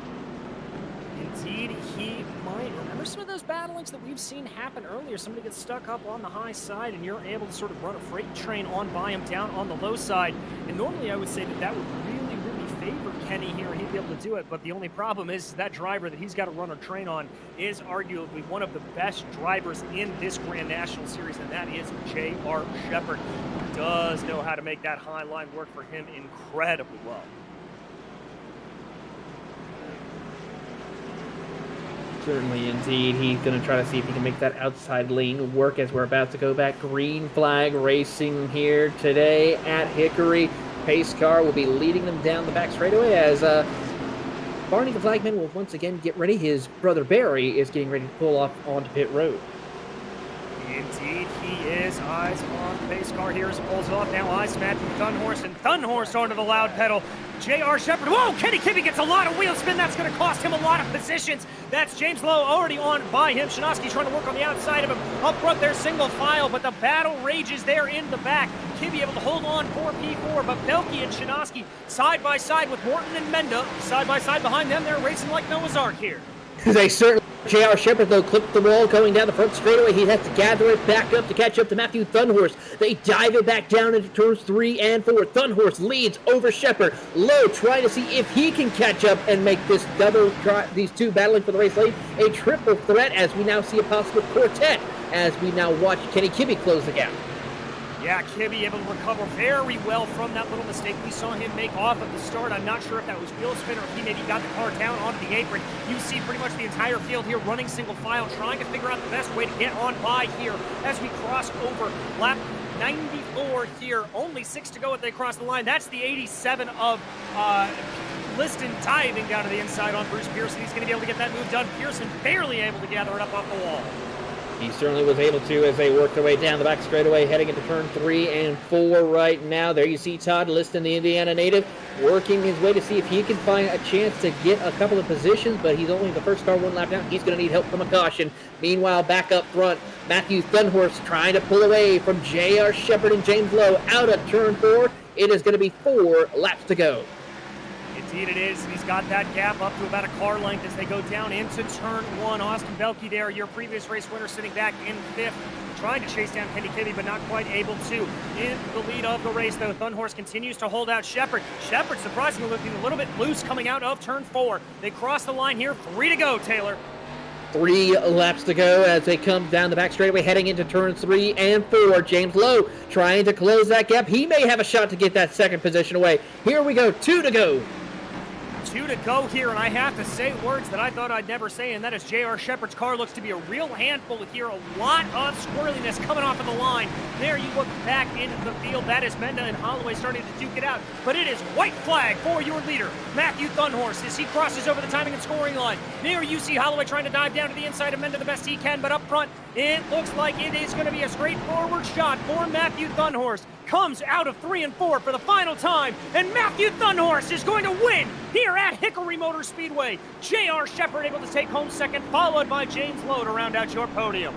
Indeed, he might. Remember some of those battlings that we've seen happen earlier? Somebody gets stuck up on the high side, and you're able to sort of run a freight train on by him down on the low side. And normally I would say that would really, really favor Kenny here, and he'd be able to do it. But the only problem is that driver that he's got to run a train on is arguably one of the best drivers in this Grand National Series, and that is R Shepard, who does know how to make that high line work for him incredibly well. Certainly, indeed. He's going to try to see if he can make that outside lane work as we're about to go back. Green flag racing here today at Hickory. Pace car will be leading them down the back straightaway as Barney the flagman will once again get ready. His brother Barry is getting ready to pull off onto pit road. Indeed, he is. Eyes on the pace car here as it pulls off. Now eyes Matthew Thunhorse, and Thunhorse onto the loud pedal. R Shepard. Whoa, Kenny Kibbe gets a lot of wheel spin. That's going to cost him a lot of positions. That's James Lowe already on by him. Shinosky trying to work on the outside of him. Up front there, single file, but the battle rages there in the back. Kibbe able to hold on for P4, but Belke and Shinosky side by side with Morton and Menda. Side by side behind them, they're racing like Noah's Ark here. They certainly. R Shepard, though, clipped the wall going down the front straightaway. He has to gather it back up to catch up to Matthew Thunhorse. They dive it back down into turns 3 and 4. Thunhorse leads over Shepard. Lowe trying to see if he can catch up and make this these two battling for the race lead a triple threat as we now see a possible quartet as we now watch Kenny Kibbe close the gap. Yeah, Kibbe able to recover very well from that little mistake we saw him make off at the start. I'm not sure if that was wheel spin or if he maybe got the car down onto the apron. You see pretty much the entire field here running single file, trying to figure out the best way to get on by here as we cross over lap 94 here. Only 6 to go as they cross the line. That's the 87 of Liston diving down to the inside on Bruce Pearson. He's going to be able to get that move done. Pearson barely able to gather it up off the wall. He certainly was able to as they worked their way down the back straightaway, heading into turn 3 and 4 right now. There you see Todd Liston, the Indiana native, working his way to see if he can find a chance to get a couple of positions, but he's only the first car 1 lap down. He's going to need help from a caution. Meanwhile, back up front, Matthew Thunhorse trying to pull away from R Shepard and James Lowe out of turn 4. It is going to be 4 laps to go. Indeed it is. He's got that gap up to about a car length as they go down into turn 1. Austin Belke there, your previous race winner, sitting back in 5th, trying to chase down Kenny Kibbe, but not quite able to. In the lead of the race, though, Thunhorse continues to hold out Shepard. Shepard surprisingly looking a little bit loose coming out of turn 4. They cross the line here. 3 to go, Taylor. 3 laps to go as they come down the back straightaway, heading into turns 3 and 4. James Lowe trying to close that gap. He may have a shot to get that second position away. Here we go. 2 to go. 2 to go here, and I have to say words that I thought I'd never say, and that is R Shepard's car looks to be a real handful here. A lot of squirreliness coming off of the line. There you look back into the field. That is Menda and Holloway starting to duke it out. But it is white flag for your leader, Matthew Thunhorse, as he crosses over the timing and scoring line. There you see Holloway trying to dive down to the inside of Menda the best he can, but up front, it looks like it is going to be a straightforward shot for Matthew Thunhorse. Comes out of 3 and 4 for the final time, and Matthew Thunhorse is going to win here at Hickory Motor Speedway. R Shepard able to take home second, followed by James Lowe to round out your podium.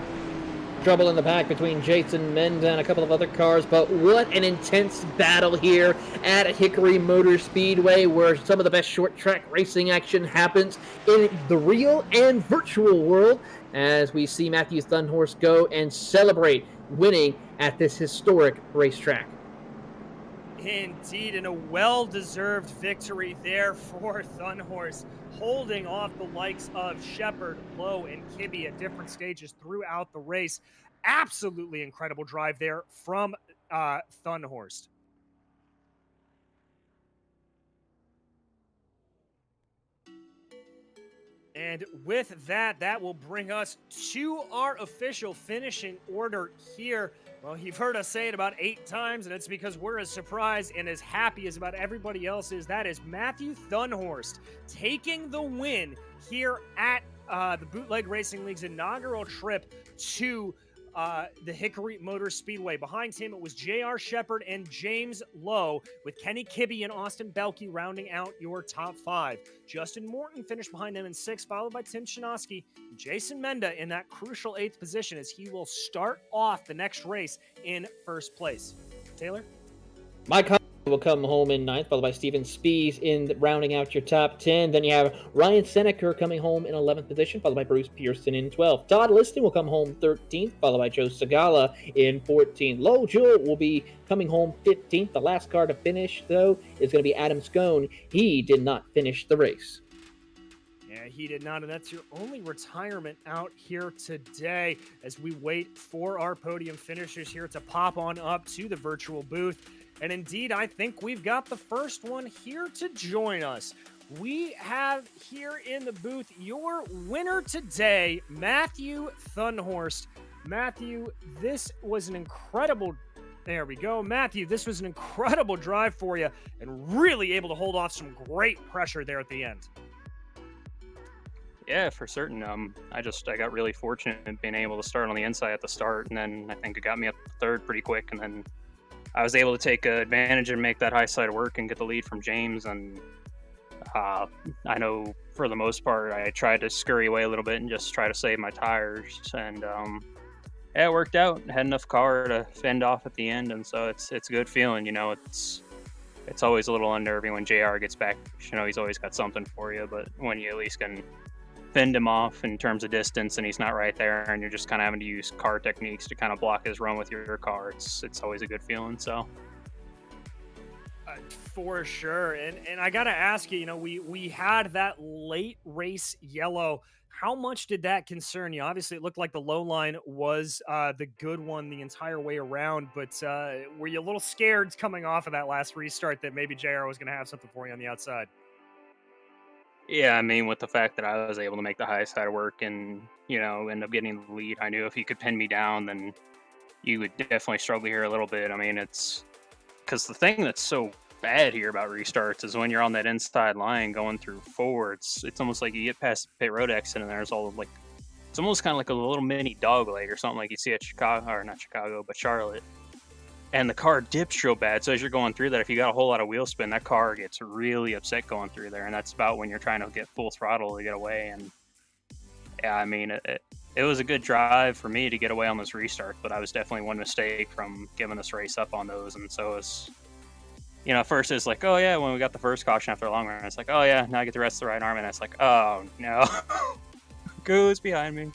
Trouble in the pack between Jason Menda and a couple of other cars, but what an intense battle here at Hickory Motor Speedway, where some of the best short track racing action happens in the real and virtual world, as we see Matthew Thunhorse go and celebrate winning at this historic racetrack. Indeed, and a well-deserved victory there for Thunhorse, holding off the likes of Shepard, Lowe, and Kibbe at different stages throughout the race. Absolutely incredible drive there from Thunhorse. And with that, that will bring us to our official finishing order here. Well, you've heard us say it about 8 times, and it's because we're as surprised and as happy as about everybody else is. That is Matthew Thunhorst taking the win here at the Bootleg Racing League's inaugural trip to the Hickory Motor Speedway. Behind him, it was R Shepard and James Lowe, with Kenny Kibbe and Austin Belke rounding out your top 5. Justin Morton finished behind them in 6th, followed by Tim Chinoski. Jason Menda in that crucial 8th position as he will start off the next race in 1st place. Taylor? Mike will come home in 9th, followed by Steven Spies in rounding out your top 10. Then you have Ryan Seneker coming home in 11th position, followed by Bruce Pearson in 12th. Todd Liston will come home 13th, followed by Joe Segala in 14th. Low Jewel will be coming home 15th. The last car to finish, though, is going to be Adam Scone. He did not finish the race. Yeah, he did not, and that's your only retirement out here today as we wait for our podium finishers here to pop on up to the virtual booth. And indeed, I think we've got the first one here to join us. We have here in the booth your winner today, Matthew Thunhorst. Matthew, this was an incredible... There we go. Matthew, this was an incredible drive for you and really able to hold off some great pressure there at the end. Yeah, for certain. I got really fortunate in being able to start on the inside at the start, and then I think it got me up to 3rd pretty quick, and then I was able to take advantage and make that high side work and get the lead from James. And I know for the most part, I tried to scurry away a little bit and just try to save my tires. And yeah, it worked out. I had enough car to fend off at the end, and so it's a good feeling. You know, it's always a little unnerving when JR gets back. You know, he's always got something for you, but when you at least can fend him off in terms of distance and he's not right there and you're just kind of having to use car techniques to kind of block his run with your car, it's always a good feeling. So for sure. And I gotta ask you, you know, we had that late race yellow. How much did that concern you? Obviously it looked like the low line was the good one the entire way around, but were you a little scared coming off of that last restart that maybe JR was going to have something for you on the outside? yeah, I mean, with the fact that I was able to make the high side work and, you know, end up getting the lead, I knew if you could pin me down, then you would definitely struggle here a little bit. I mean, it's because the thing that's so bad here about restarts is when you're on that inside line going through forwards, it's almost like you get past the pit road exit and there's all like, it's almost kind of like a little mini dog leg or something like you see at Chicago, or not Chicago, but Charlotte. And the car dips real bad. So as you're going through that, if you got a whole lot of wheel spin, that car gets really upset going through there. And that's about when you're trying to get full throttle to get away. And yeah, I mean, it was a good drive for me to get away on this restart, but I was definitely one mistake from giving this race up on those. And so it's, you know, first it's like, oh yeah, when we got the first caution after a long run, it's like, oh yeah, now I get the rest of the right arm. And it's like, oh no, goes behind me.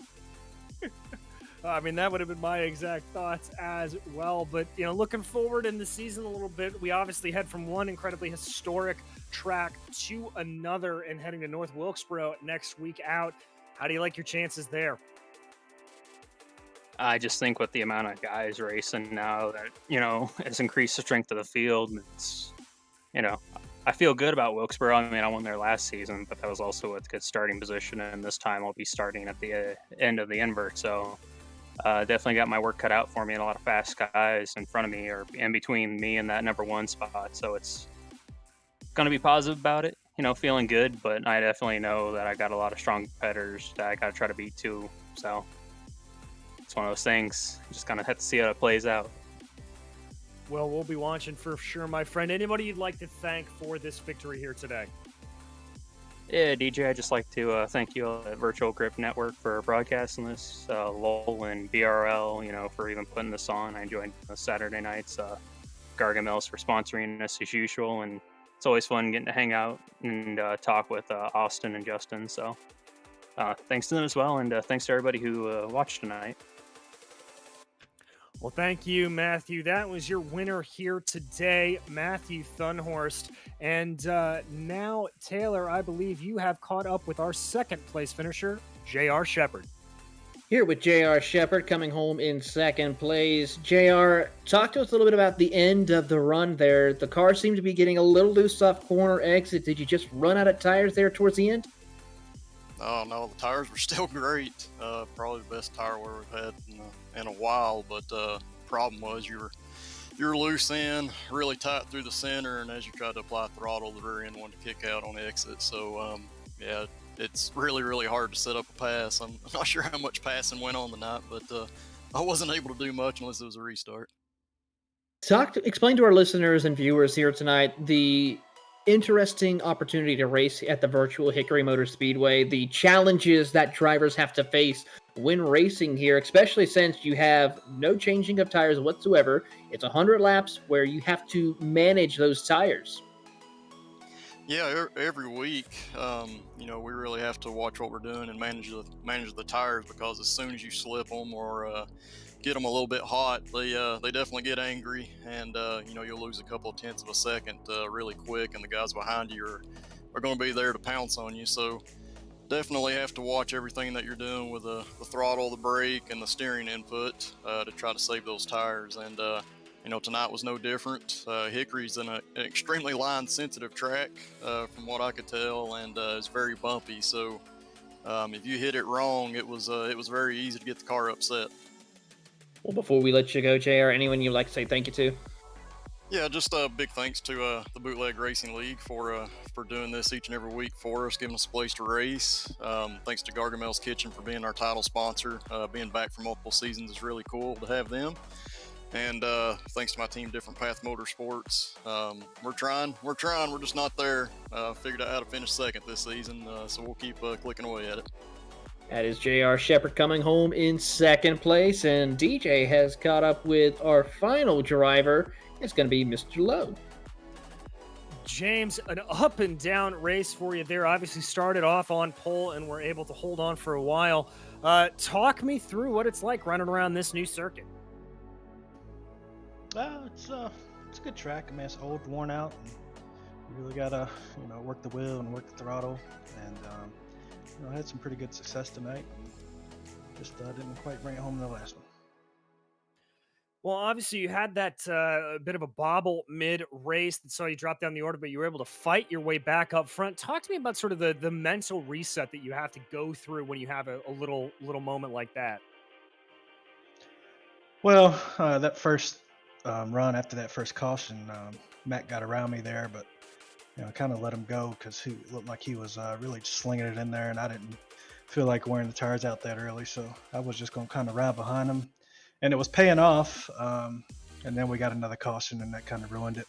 I mean, that would have been my exact thoughts as well. But, you know, looking forward in the season a little bit, we obviously head from one incredibly historic track to another and heading to North Wilkesboro next week out. How do you like your chances there? I just think with the amount of guys racing now that, you know, it's increased the strength of the field. It's, you know, I feel good about Wilkesboro. I mean, I won there last season, but that was also a good starting position. And this time I'll be starting at the end of the invert. So definitely got my work cut out for me and a lot of fast guys in front of me or in between me and that number one spot. So it's going to be positive about it, you know, feeling good, but I definitely know that I got a lot of strong competitors that I got to try to beat too. So it's one of those things. Just kind of have to see how it plays out. Well, we'll be watching for sure, my friend. Anybody you'd like to thank for this victory here today? Yeah, DJ, I'd just like to thank you at Virtual Grip Network for broadcasting this, Lowell and BRL, you know, for even putting this on. I enjoyed the Saturday nights. Gargamel's for sponsoring us as usual, and it's always fun getting to hang out and talk with Austin and Justin. So thanks to them as well, and thanks to everybody who watched tonight. Well, thank you, Matthew. That was your winner here today, Matthew Thunhorst. And now, Taylor, I believe you have caught up with our second place finisher, R Shepard. Here with R Shepard coming home in second place. JR, talk to us a little bit about the end of the run there. The car seemed to be getting a little loose off corner exit. Did you just run out of tires there towards the end? Oh no, the tires were still great. Probably the best tire wear we've had in a while. But problem was you're loose in, really tight through the center, and as you tried to apply throttle, the rear end wanted to kick out on exit. So yeah, it's really hard to set up a pass. I'm not sure how much passing went on tonight, but I wasn't able to do much unless it was a restart. Explain to our listeners and viewers here tonight the interesting opportunity to race at the virtual Hickory Motor Speedway, the challenges that drivers have to face when racing here, especially since you have no changing of tires whatsoever. It's 100 laps where you have to manage those tires. Yeah, every week, we really have to watch what we're doing and manage the tires, because as soon as you slip them or get them a little bit hot, they definitely get angry, and you'll lose a couple of tenths of a second really quick, and the guys behind you are going to be there to pounce on you. So definitely have to watch everything that you're doing with the throttle, the brake, and the steering input to try to save those tires. And tonight was no different. Hickory's an extremely line-sensitive track, from what I could tell, and it's very bumpy. So if you hit it wrong, it was very easy to get the car upset. Well, before we let you go, JR, anyone you'd like to say thank you to? Yeah, just a big thanks to the Bootleg Racing League for doing this each and every week for us, giving us a place to race. Thanks to Gargamel's Kitchen for being our title sponsor. Being back for multiple seasons is really cool to have them. And thanks to my team, Different Path Motorsports. We're trying. We're just not there. Figured out how to finish second this season, so we'll keep clicking away at it. That is R Shepard coming home in second place, and DJ has caught up with our final driver. It's going to be Mr. Lowe. James, an up and down race for you there. Obviously started off on pole and were able to hold on for a while. Talk me through what it's like running around this new circuit. It's a good track. I mean, it's old, worn out, and you really gotta work the wheel and work the throttle. And I had some pretty good success tonight. And just didn't quite bring it home in the last one. Well, obviously you had that bit of a bobble mid-race that saw you drop down the order, but you were able to fight your way back up front. Talk to me about sort of the mental reset that you have to go through when you have a little moment like that. Well, that first run after that first caution, Matt got around me there, but I kind of let him go because he looked like he was really just slinging it in there, and I didn't feel like wearing the tires out that early, so I was just going to kind of ride behind him, and it was paying off. And then we got another caution, and that kind of ruined it.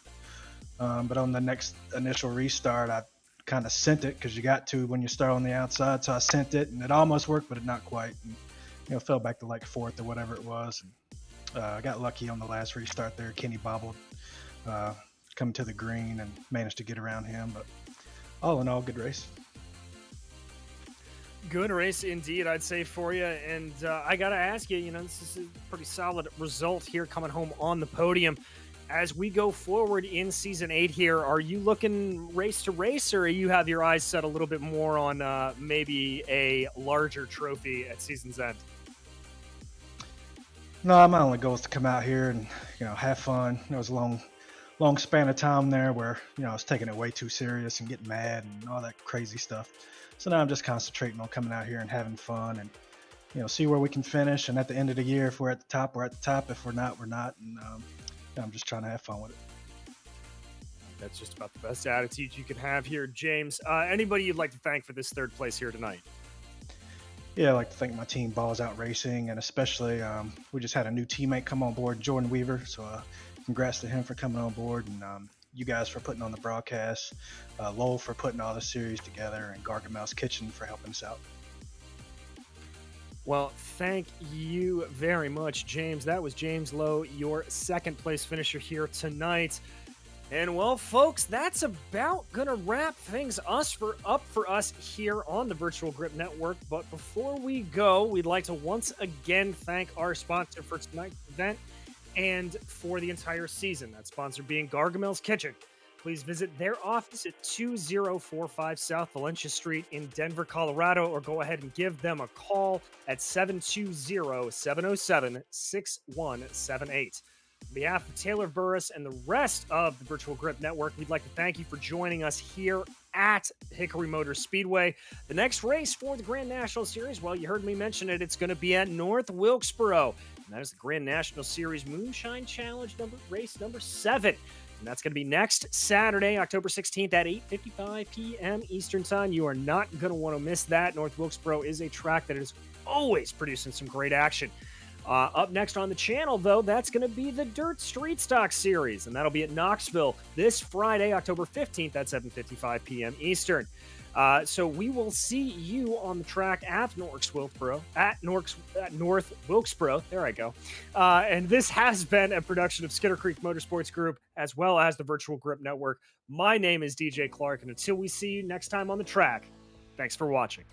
But on the next initial restart, I kind of sent it because you got to when you start on the outside, so I sent it, and it almost worked, but it not quite. And, fell back to like fourth or whatever it was. And, I got lucky on the last restart there. Kenny bobbled coming to the green and managed to get around him, but all in all, good race. Good race indeed, I'd say, for you. And I got to ask you, this is a pretty solid result here coming home on the podium. As we go forward in Season 8 here, are you looking race to race, or you have your eyes set a little bit more on maybe a larger trophy at season's end? No, my only goal is to come out here and, have fun. It was a long span of time there where, I was taking it way too serious and getting mad and all that crazy stuff. So now I'm just concentrating on coming out here and having fun and, see where we can finish. And at the end of the year, if we're at the top, we're at the top. If we're not, we're not. And I'm just trying to have fun with it. That's just about the best attitude you can have here, James. Anybody you'd like to thank for this third place here tonight? Yeah, I'd like to thank my team, Balls Out Racing, and especially we just had a new teammate come on board, Jordan Weaver. So congrats to him for coming on board, and you guys for putting on the broadcast, Lowell for putting all the series together, and Gargamel's Kitchen for helping us out. Well, thank you very much, James. That was James Lowe, your second place finisher here tonight. And well, folks, that's about gonna wrap things up for us here on the Virtual Grip Network. But before we go, we'd like to once again thank our sponsor for tonight's event and for the entire season. That sponsor being Gargamel's Kitchen. Please visit their office at 2045 South Valencia Street in Denver, Colorado, or go ahead and give them a call at 720-707-6178. On behalf of Taylor Burris and the rest of the Virtual Grip Network, we'd like to thank you for joining us here at Hickory Motor Speedway. The next race for the Grand National Series, well, you heard me mention it. It's going to be at North Wilkesboro. And that is the Grand National Series Moonshine Challenge race number 7. And that's going to be next Saturday, October 16th at 8:55 p.m. Eastern Time. You are not going to want to miss that. North Wilkesboro is a track that is always producing some great action. Up next on the channel, though, that's going to be the Dirt Street Stock Series, and that'll be at Knoxville this Friday, October 15th at 7:55 p.m. Eastern. So we will see you on the track at North Wilkesboro. There I go. And this has been a production of Skinner Creek Motorsports Group, as well as the Virtual Grip Network. My name is DJ Clark, and until we see you next time on the track, thanks for watching.